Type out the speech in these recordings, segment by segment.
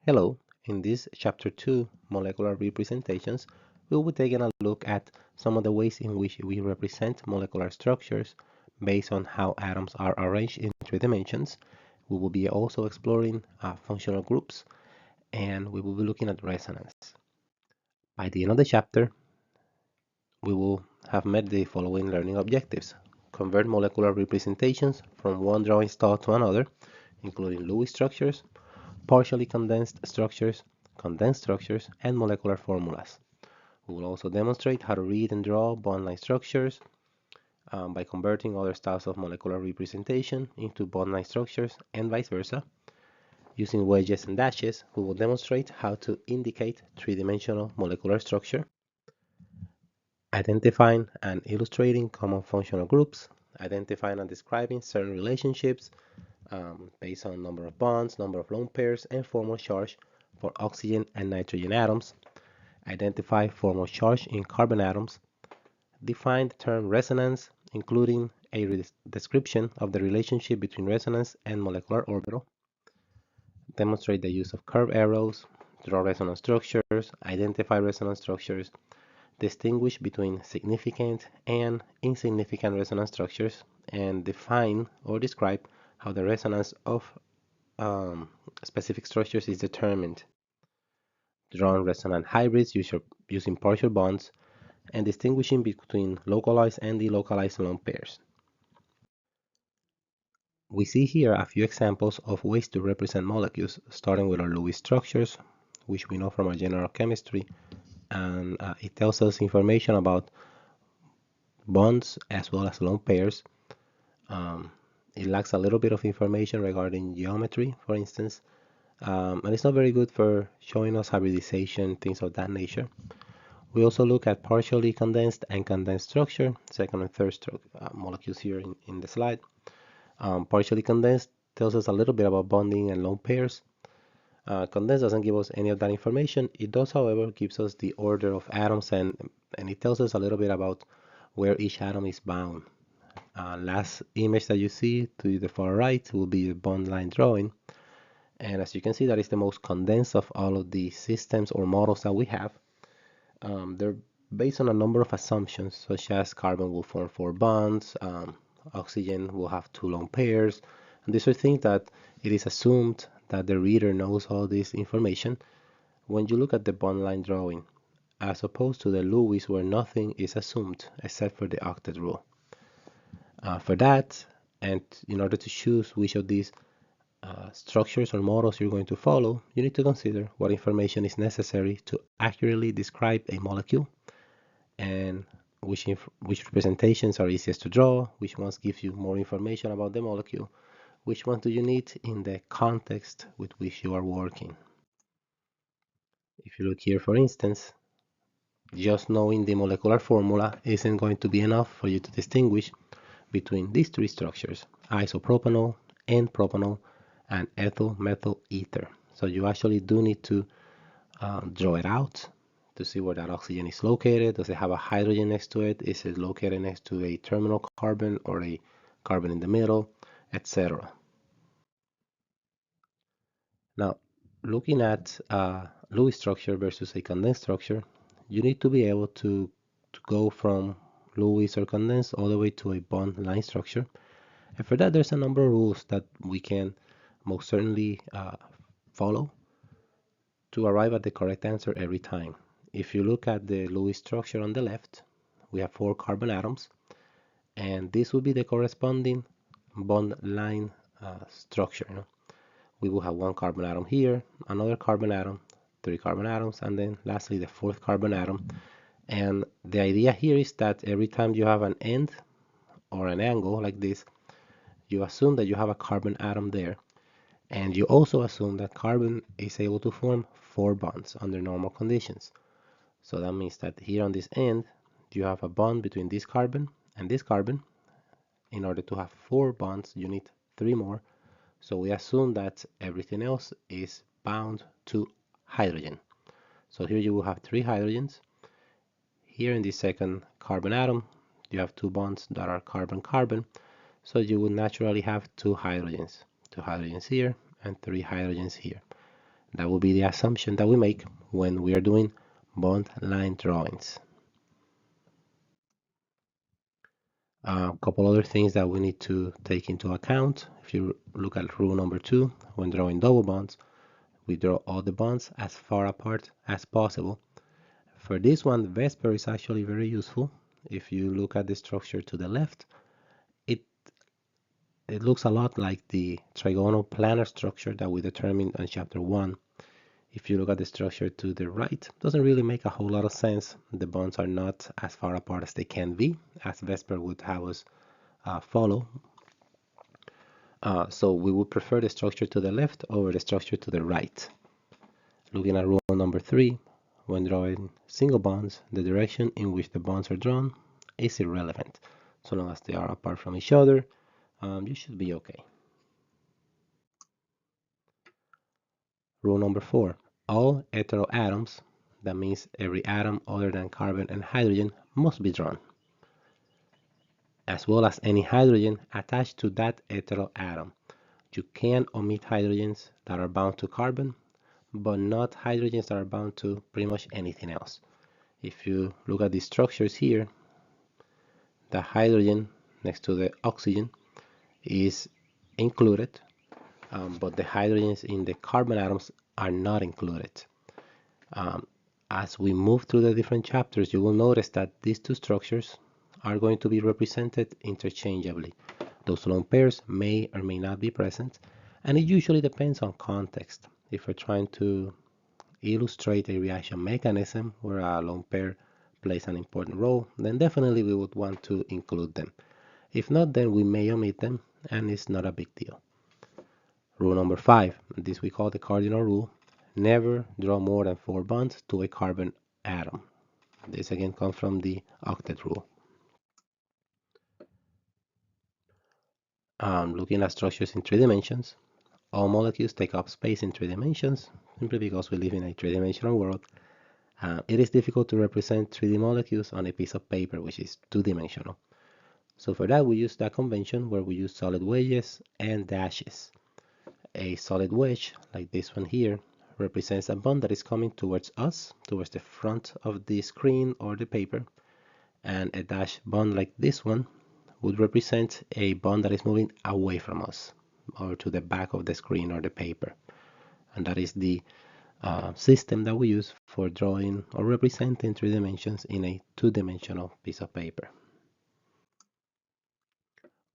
Hello, in this chapter 2, molecular representations, we will be taking a look at some of the ways in which we represent molecular structures based on how atoms are arranged in three dimensions. We will be also exploring functional groups, and we will be looking at resonance. By the end of the chapter, we will have met the following learning objectives. Convert molecular representations from one drawing style to another, including Lewis structures, partially condensed structures, and molecular formulas. We will also demonstrate how to read and draw bond-line structures by converting other styles of molecular representation into bond-line structures and vice versa. Using wedges and dashes, we will demonstrate how to indicate three-dimensional molecular structure, identifying and illustrating common functional groups, identifying and describing certain relationships based on number of bonds, number of lone pairs, and formal charge for oxygen and nitrogen atoms, identify formal charge in carbon atoms, define the term resonance, including a description of the relationship between resonance and molecular orbital, demonstrate the use of curved arrows, draw resonance structures, identify resonance structures, distinguish between significant and insignificant resonance structures, and define or describe how the resonance of specific structures is determined. Drawing resonant hybrids using partial bonds and distinguishing between localized and delocalized lone pairs. We see here a few examples of ways to represent molecules, starting with our Lewis structures, which we know from our general chemistry, and it tells us information about bonds as well as lone pairs. It lacks a little bit of information regarding geometry, for instance, and it's not very good for showing us hybridization, things of that nature. We also look at partially condensed and condensed structure, second and third molecules here in the slide. Partially condensed tells us a little bit about bonding and lone pairs. Condensed doesn't give us any of that information. It does, however, gives us the order of atoms and it tells us a little bit about where each atom is bound. Last image that you see to the far right will be the bond line drawing. And as you can see, that is the most condensed of all of the systems or models that we have. They're based on a number of assumptions, such as carbon will form 4 bonds, oxygen will have 2 lone pairs, and these are things that it is assumed that the reader knows all this information when you look at the bond line drawing, as opposed to the Lewis where nothing is assumed except for the octet rule. For that, and in order to choose which of these structures or models you're going to follow, you need to consider what information is necessary to accurately describe a molecule and which representations are easiest to draw, which ones give you more information about the molecule, which ones do you need in the context with which you are working. If you look here, for instance, just knowing the molecular formula isn't going to be enough for you to distinguish between these three structures, isopropanol, N-propanol, and ethyl methyl ether. So you actually do need to draw it out to see where that oxygen is located. Does it have a hydrogen next to it? Is it located next to a terminal carbon or a carbon in the middle, etc. Now, looking at Lewis structure versus a condensed structure, you need to be able to go from Lewis or condensed all the way to a bond line structure. And for that, there's a number of rules that we can most certainly follow to arrive at the correct answer every time. If you look at the Lewis structure on the left, we have 4 carbon atoms, and this will be the corresponding bond line structure. We will have 1 carbon atom here, another carbon atom, 3 carbon atoms, and then lastly the 4th carbon atom. And the idea here is that every time you have an end or an angle like this, you assume that you have a carbon atom there, and you also assume that carbon is able to form 4 bonds under normal conditions. So that means that here on this end, you have a bond between this carbon and this carbon. In order to have 4 bonds, you need 3 more. So we assume that everything else is bound to hydrogen. So here you will have 3 hydrogens. Here in the second carbon atom, you have 2 bonds that are carbon-carbon. So you would naturally have 2 hydrogens. 2 hydrogens here and 3 hydrogens here. That will be the assumption that we make when we are doing bond line drawings. A couple other things that we need to take into account. If you look at rule number 2, when drawing double bonds, we draw all the bonds as far apart as possible. For this one, Vesper is actually very useful. If you look at the structure to the left, it looks a lot like the trigonal planar structure that we determined in chapter 1. If you look at the structure to the right, it doesn't really make a whole lot of sense. The bonds are not as far apart as they can be, as Vesper would have us follow. So we would prefer the structure to the left over the structure to the right. Looking at rule number 3, when drawing single bonds, the direction in which the bonds are drawn is irrelevant. So long as they are apart from each other, you should be okay. Rule number 4, all heteroatoms, that means every atom other than carbon and hydrogen, must be drawn, as well as any hydrogen attached to that heteroatom. You can omit hydrogens that are bound to carbon, but not hydrogens that are bound to pretty much anything else. If you look at the structures here, the hydrogen next to the oxygen is included, but the hydrogens in the carbon atoms are not included. As we move through the different chapters, you will notice that these two structures are going to be represented interchangeably. Those lone pairs may or may not be present, and it usually depends on context. If we're trying to illustrate a reaction mechanism where a lone pair plays an important role, then definitely we would want to include them. If not, then we may omit them, and it's not a big deal. Rule number 5, this we call the cardinal rule. Never draw more than 4 bonds to a carbon atom. This again comes from the octet rule. Looking at structures in 3 dimensions, all molecules take up space in 3 dimensions, simply because we live in a 3-dimensional world. It is difficult to represent 3D molecules on a piece of paper, which is 2-dimensional. So for that, we use that convention where we use solid wedges and dashes. A solid wedge, like this one here, represents a bond that is coming towards us, towards the front of the screen or the paper, and a dash bond like this one would represent a bond that is moving away from us, or to the back of the screen or the paper. And that is the system that we use for drawing or representing 3 dimensions in a 2-dimensional piece of paper.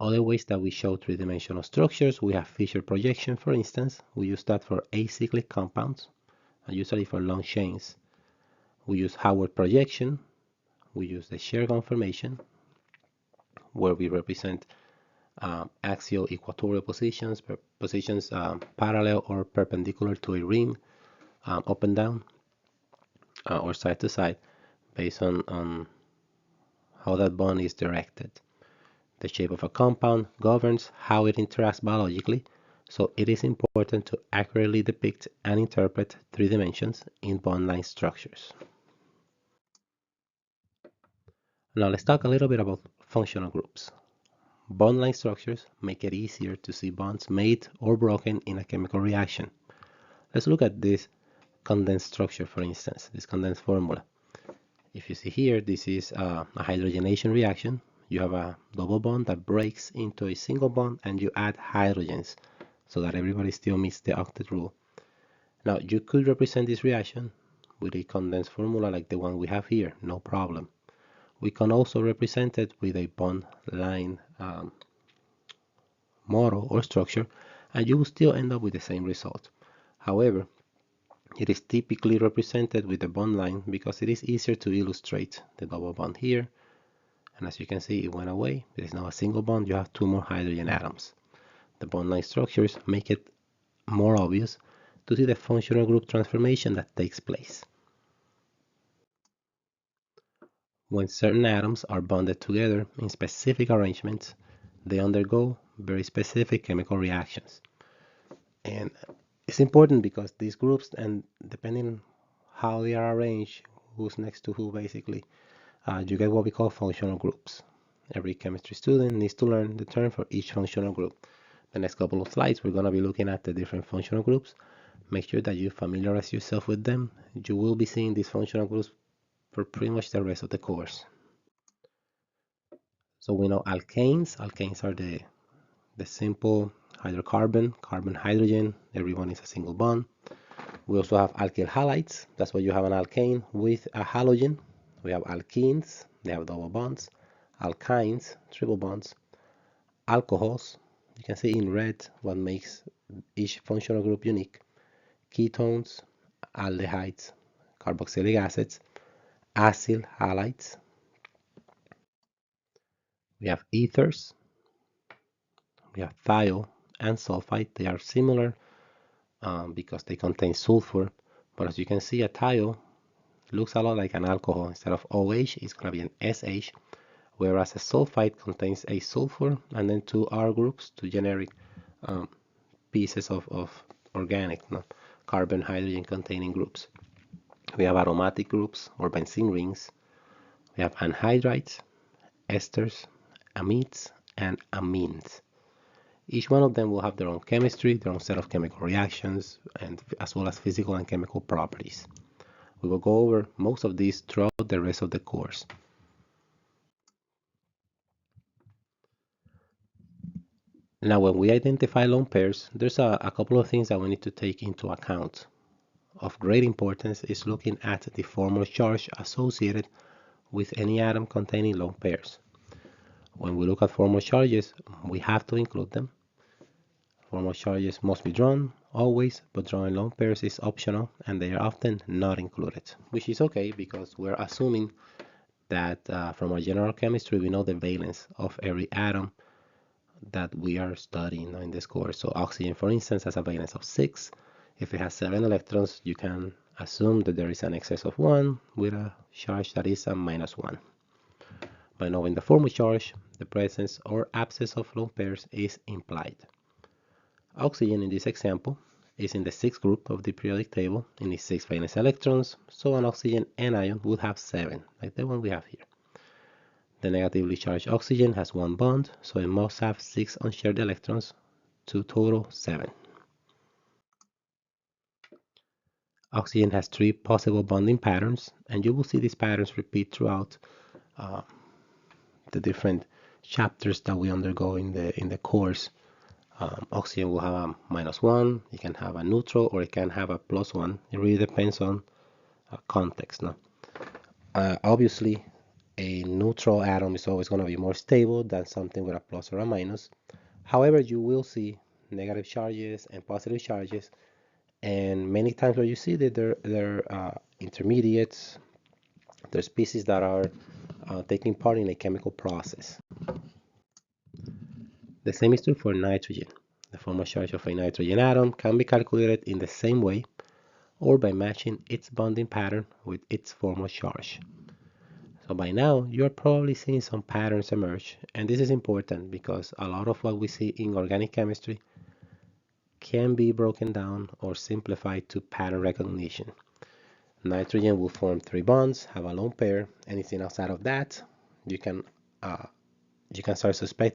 Other ways that we show 3-dimensional structures, we have feature projection, for instance. We use that for acyclic compounds, and usually for long chains. We use Howard projection. We use the shear conformation, where we represent axial equatorial positions, positions parallel or perpendicular to a ring, up and down, or side to side, based on how that bond is directed. The shape of a compound governs how it interacts biologically, so it is important to accurately depict and interpret 3 dimensions in bond line structures. Now let's talk a little bit about functional groups. Bond line structures make it easier to see bonds made or broken in a chemical reaction. Let's look at this condensed structure, for instance, this condensed formula. If you see here, this is a hydrogenation reaction. You have a double bond that breaks into a single bond, and you add hydrogens so that everybody still meets the octet rule. Now, you could represent this reaction with a condensed formula like the one we have here, no problem. We can also represent it with a bond line model or structure, and you will still end up with the same result. However, it is typically represented with a bond line because it is easier to illustrate the double bond here. And as you can see, it went away. There is now a single bond. You have 2 more hydrogen atoms. The bond line structures make it more obvious to see the functional group transformation that takes place. When certain atoms are bonded together in specific arrangements, they undergo very specific chemical reactions. And it's important because these groups, and depending on how they are arranged, who's next to who basically, you get what we call functional groups. Every chemistry student needs to learn the term for each functional group. The next couple of slides, we're going to be looking at the different functional groups Make sure that you familiarize yourself with them. You will be seeing these functional groups for pretty much the rest of the course. So we know alkanes. Alkanes are the simple hydrocarbon, carbon, hydrogen. Everyone is a single bond. We also have alkyl halides. That's why you have an alkane with a halogen. We have alkenes. They have double bonds. Alkynes, triple bonds. Alcohols. You can see in red what makes each functional group unique. Ketones, aldehydes, carboxylic acids, acyl halides. We have ethers. We have thiol and sulfite. They are similar because they contain sulfur. But as you can see, a thiol looks a lot like an alcohol. Instead of OH, it's going to be an SH, whereas a sulfite contains a sulfur and then two R groups to generate pieces of organic, no? Carbon, hydrogen containing groups. We have aromatic groups or benzene rings. We have anhydrides, esters, amides, and amines. Each one of them will have their own chemistry, their own set of chemical reactions, and as well as physical and chemical properties. We will go over most of these throughout the rest of the course. Now, when we identify lone pairs, there's a couple of things that we need to take into account. Of great importance is looking at the formal charge associated with any atom containing lone pairs. When we look at formal charges, we have to include them. Formal charges must be drawn always, but drawing lone pairs is optional and they are often not included, which is okay because we're assuming that from our general chemistry we know the valence of every atom that we are studying in this course. So oxygen, for instance, has a valence of 6. If it has 7 electrons, you can assume that there is an excess of 1 with a charge that is a -1. By knowing the formal charge, the presence or absence of lone pairs is implied. Oxygen in this example is in the 6th group of the periodic table in its 6 valence electrons, so an oxygen anion would have 7, like the one we have here. The negatively charged oxygen has 1 bond, so it must have 6 unshared electrons to total 7. Oxygen has 3 possible bonding patterns, and you will see these patterns repeat throughout the different chapters that we undergo in the course. Oxygen will have a -1, it can have a neutral, or it can have a +1. It really depends on context. No? Obviously, a neutral atom is always going to be more stable than something with a plus or a minus. However, you will see negative charges and positive charges, and many times where you see that they're intermediates, they're species that are taking part in a chemical process. The same is true for nitrogen. The formal charge of a nitrogen atom can be calculated in the same way or by matching its bonding pattern with its formal charge. So by now, you're probably seeing some patterns emerge, and this is important because a lot of what we see in organic chemistry can be broken down or simplified to pattern recognition. Nitrogen will form 3 bonds, have a lone pair. Anything outside of that, you can start suspecting